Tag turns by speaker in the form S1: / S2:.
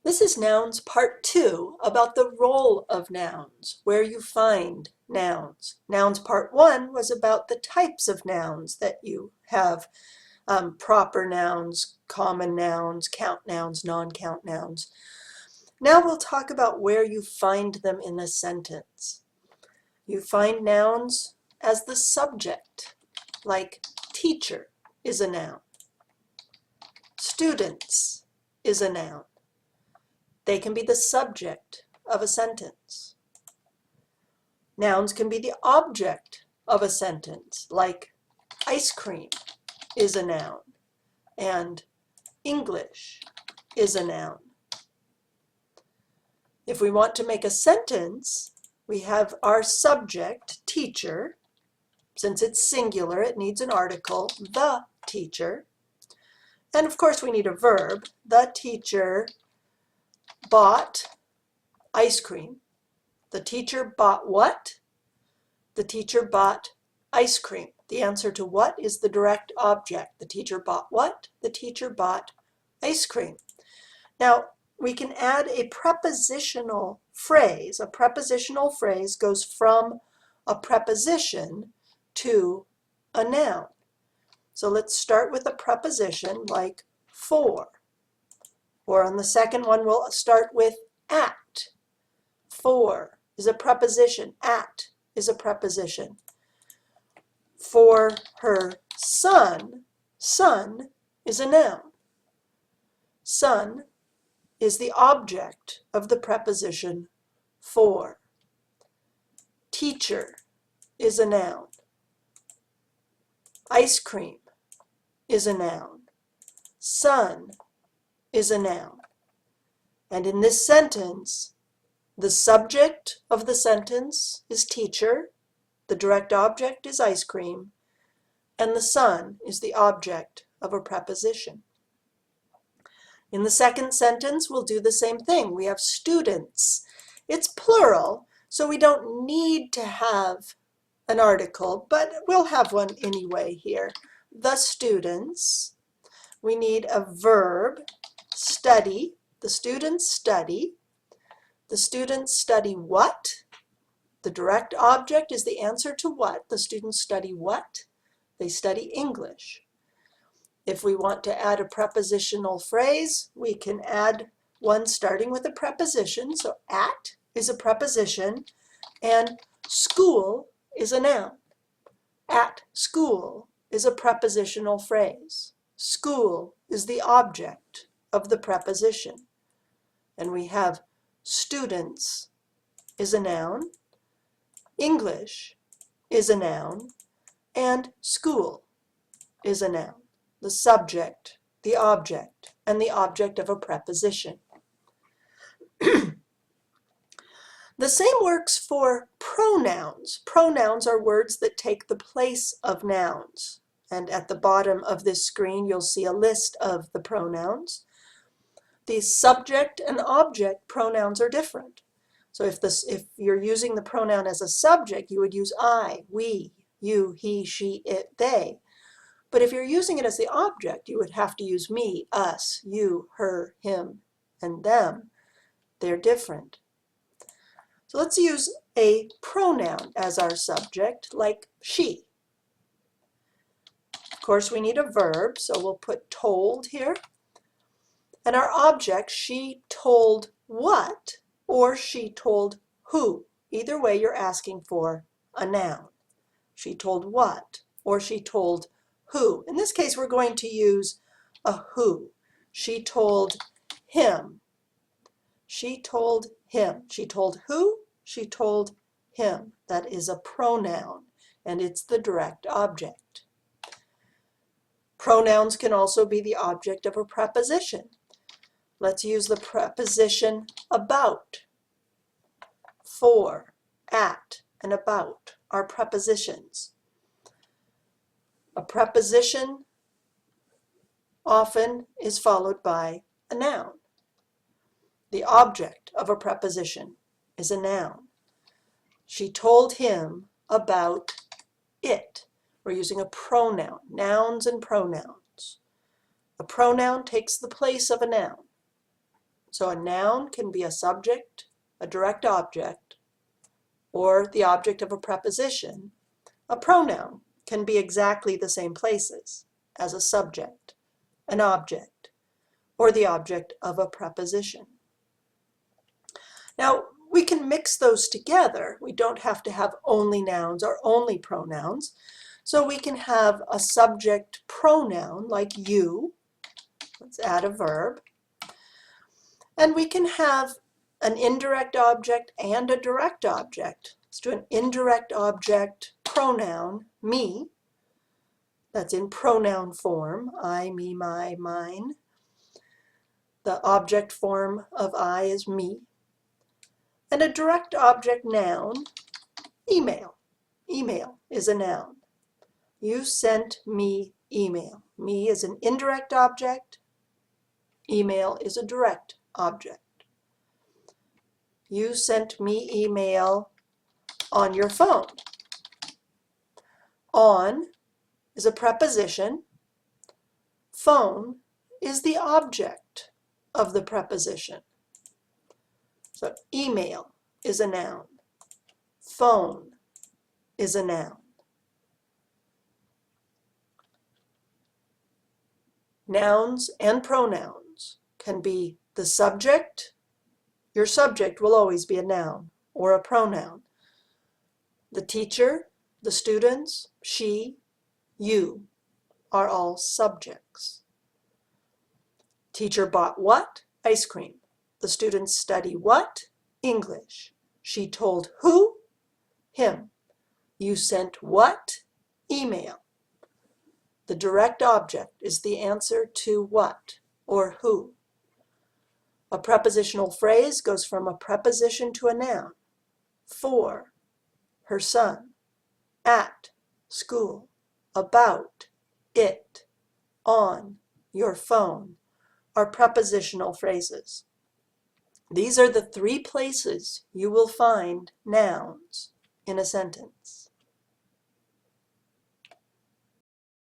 S1: This is Nouns Part 2 about the role of nouns, where you find nouns. Nouns Part 1 was about the types of nouns that you have, proper nouns, common nouns, count nouns, non-count nouns. Now we'll talk about where you find them in a sentence. You find nouns as the subject, like teacher is a noun. Students is a noun. They can be the subject of a sentence. Nouns can be the object of a sentence, like ice cream is a noun, and English is a noun. If we want to make a sentence, we have our subject, teacher. Since it's singular, it needs an article, the teacher. And of course we need a verb. The teacher bought ice cream. The teacher bought what? The teacher bought ice cream. The answer to what is the direct object. The teacher bought what? The teacher bought ice cream. Now, we can add a prepositional phrase. A prepositional phrase goes from a preposition to a noun. So let's start with a preposition like for. Or on the second one, we'll start with at. For is a preposition. At is a preposition. For her son, son is a noun. Son is the object of the preposition for. Teacher is a noun. Ice cream is a noun. Son is a noun. And in this sentence, the subject of the sentence is teacher, the direct object is ice cream, and the son is the object of a preposition. In the second sentence, we'll do the same thing. We have students. It's plural, so we don't need to have an article, but we'll have one anyway here. The students. We need a verb, study. The students study. The students study what? The direct object is the answer to what? The students study what? They study English. If we want to add a prepositional phrase, we can add one starting with a preposition. So at is a preposition, and school is a noun. At school is a prepositional phrase. School is the object of the preposition. And we have students is a noun, English is a noun, and school is a noun. The subject, the object, and the object of a preposition. The same works for pronouns. Pronouns are words that take the place of nouns. And at the bottom of this screen, you'll see a list of the pronouns. The subject and object pronouns are different. So if you're using the pronoun as a subject, you would use I, we, you, he, she, it, they. But if you're using it as the object, you would have to use me, us, you, her, him, and them. They're different. So let's use a pronoun as our subject, like she. Of course, we need a verb, so we'll put told here. And our object, she told what, or she told who. Either way, you're asking for a noun. She told what, or she told who. In this case, we're going to use a who. She told him. She told him. She told who? She told him. That is a pronoun, and it's the direct object. Pronouns can also be the object of a preposition. Let's use the preposition about. For, at, and about are prepositions. A preposition often is followed by a noun. The object of a preposition is a noun. She told him about it. We're using a pronoun, nouns and pronouns. A pronoun takes the place of a noun. So a noun can be a subject, a direct object, or the object of a preposition. A pronoun can be exactly the same places as a subject, an object, or the object of a preposition. Now, we can mix those together. We don't have to have only nouns or only pronouns. So we can have a subject pronoun like you. Let's add a verb. And we can have an indirect object and a direct object. Let's do an indirect object pronoun, me. That's in pronoun form, I, me, my, mine. The object form of I is me. And a direct object noun, email. Email is a noun. You sent me email. Me is an indirect object. Email is a direct object. You sent me email on your phone. On is a preposition. Phone is the object of the preposition. So email is a noun. Phone is a noun. Nouns and pronouns can be the subject. Your subject will always be a noun or a pronoun. The teacher, the students, she, you are all subjects. Teacher bought what? Ice cream. The students study what? English. She told who? Him. You sent what? Email. The direct object is the answer to what or who. A prepositional phrase goes from a preposition to a noun. For, her son. At, school. About, it. On, your phone are prepositional phrases. These are the three places you will find nouns in a sentence.